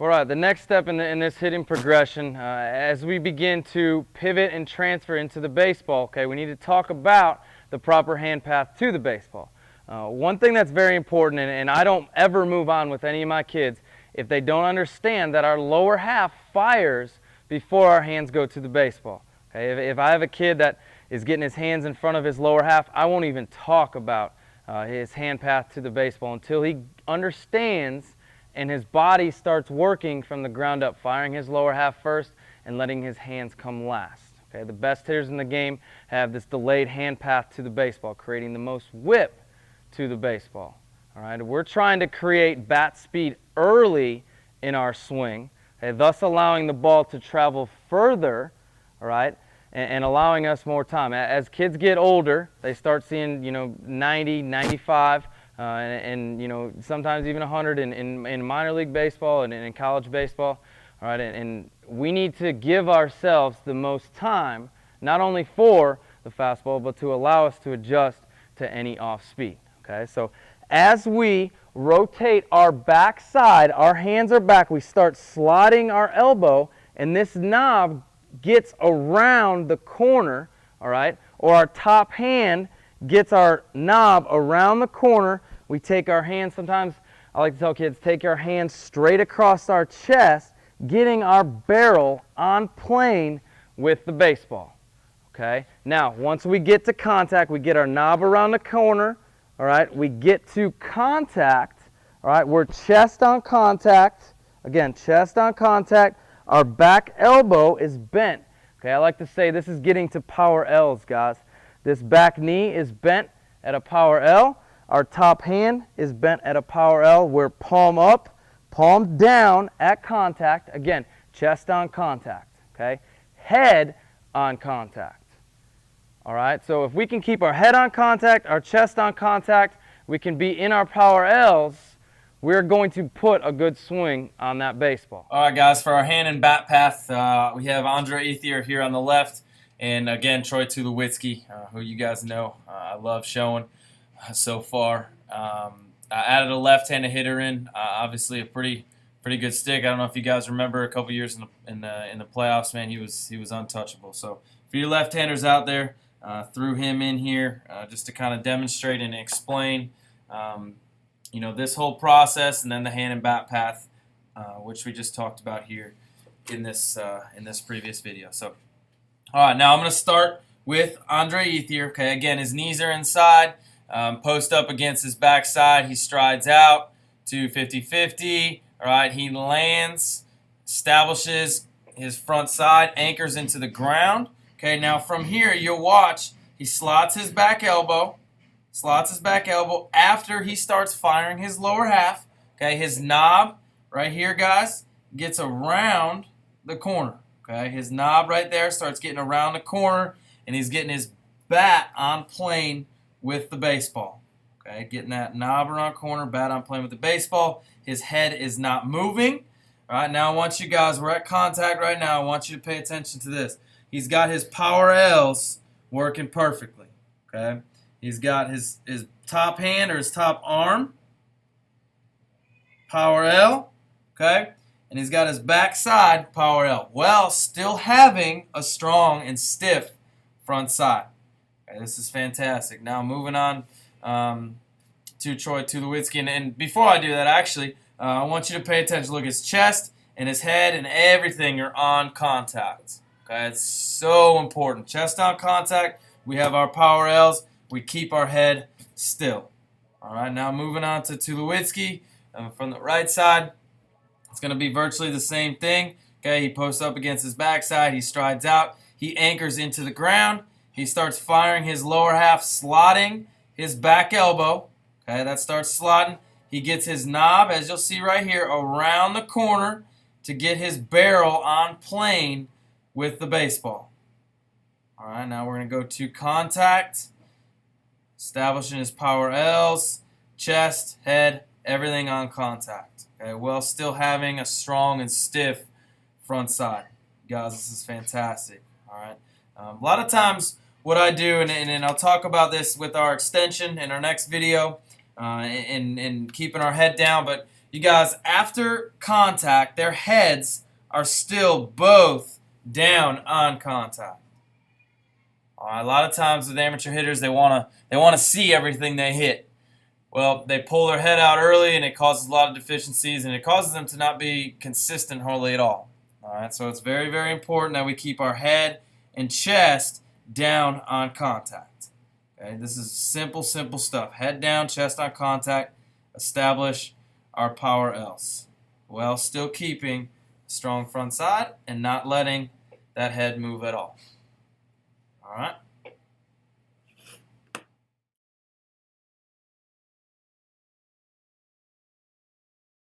All right, the next step in this hitting progression, as we begin to pivot and transfer into the baseball, okay, we need to talk about the proper hand path to the baseball. One thing that's very important, and I don't ever move on with any of my kids if they don't understand that our lower half fires before our hands go to the baseball. Okay, if I have a kid that is getting his hands in front of his lower half, I won't even talk about his hand path to the baseball until he understands and his body starts working from the ground up, firing his lower half first and letting his hands come last. Okay, the best hitters in the game have this delayed hand path to the baseball, creating the most whip to the baseball. All right, we're trying to create bat speed early in our swing, okay, thus allowing the ball to travel further, all right, and allowing us more time. As kids get older, they start seeing, 90, 95, and sometimes even 100 in minor league baseball and in college baseball. All right, and we need to give ourselves the most time, not only for the fastball, but to allow us to adjust to any off speed. Okay, so as we rotate our back side, our hands are back, we start sliding our elbow, and this knob gets around the corner, all right, or our top hand gets our knob around the corner. We take our hands, sometimes I like to tell kids, take our hands straight across our chest, getting our barrel on plane with the baseball. Okay, now once we get to contact, we get our knob around the corner, all right, we get to contact, all right, we're chest on contact, again, chest on contact, our back elbow is bent. Okay, I like to say this is getting to power L's, guys. This back knee is bent at a power L. Our top hand is bent at a power L. We're palm up, palm down at contact. Again, chest on contact, okay? Head on contact. All right, so if we can keep our head on contact, our chest on contact, we can be in our power L's, we're going to put a good swing on that baseball. All right, guys, for our hand and bat path, we have Andre Ethier here on the left, and again, Troy Tulowitzki, who you guys know I love showing so far. I added a left-handed hitter in, obviously a pretty good stick. I don't know if you guys remember a couple years in the playoffs, man, he was untouchable. So for you left-handers out there, threw him in here just to kind of demonstrate and explain this whole process, and then the hand and bat path, which we just talked about here in this previous video. So, all right, now I'm going to start with Andre Ethier. Okay, again, his knees are inside, post up against his backside. He strides out to 50-50. All right, he lands, establishes his front side, anchors into the ground. Okay, now from here, you'll watch he slots his back elbow. After he starts firing his lower half. Okay, his knob right here, guys, gets around the corner. Okay, his knob right there starts getting around the corner, and he's getting his bat on plane with the baseball. Okay, getting that knob around corner, bat on plane with the baseball. His head is not moving. All right, now I want you guys, we're at contact right now. I want you to pay attention to this. He's got his power L's working perfectly. Okay. He's got his top hand or his top arm, power L, okay? And he's got his back side, power L, while still having a strong and stiff front side. Okay, this is fantastic. Now moving on to Troy Tulowitzki. And before I do that, actually, I want you to pay attention. Look, his chest and his head and everything are on contact. Okay, it's so important. Chest on contact. We have our power L's. We keep our head still. All right, now moving on to Tulowitzki from the right side. It's going to be virtually the same thing. Okay, he posts up against his backside. He strides out. He anchors into the ground. He starts firing his lower half, slotting his back elbow. Okay, that starts slotting. He gets his knob, as you'll see right here, around the corner to get his barrel on plane with the baseball. All right, now we're going to go to contact. Establishing his power L's, chest, head, everything on contact. Okay, while still having a strong and stiff front side. Guys, this is fantastic. All right. A lot of times what I do, and I'll talk about this with our extension in our next video, and keeping our head down, but You guys, after contact, their heads are still both down on contact. All right, a lot of times with amateur hitters, they wanna see everything they hit. Well, they pull their head out early, and it causes a lot of deficiencies, and it causes them to not be consistent hardly at all. All right, so it's very, very important that we keep our head and chest down on contact. Okay, this is simple, simple stuff. Head down, chest on contact. Establish our power else, while still keeping a strong front side and not letting that head move at all. All right.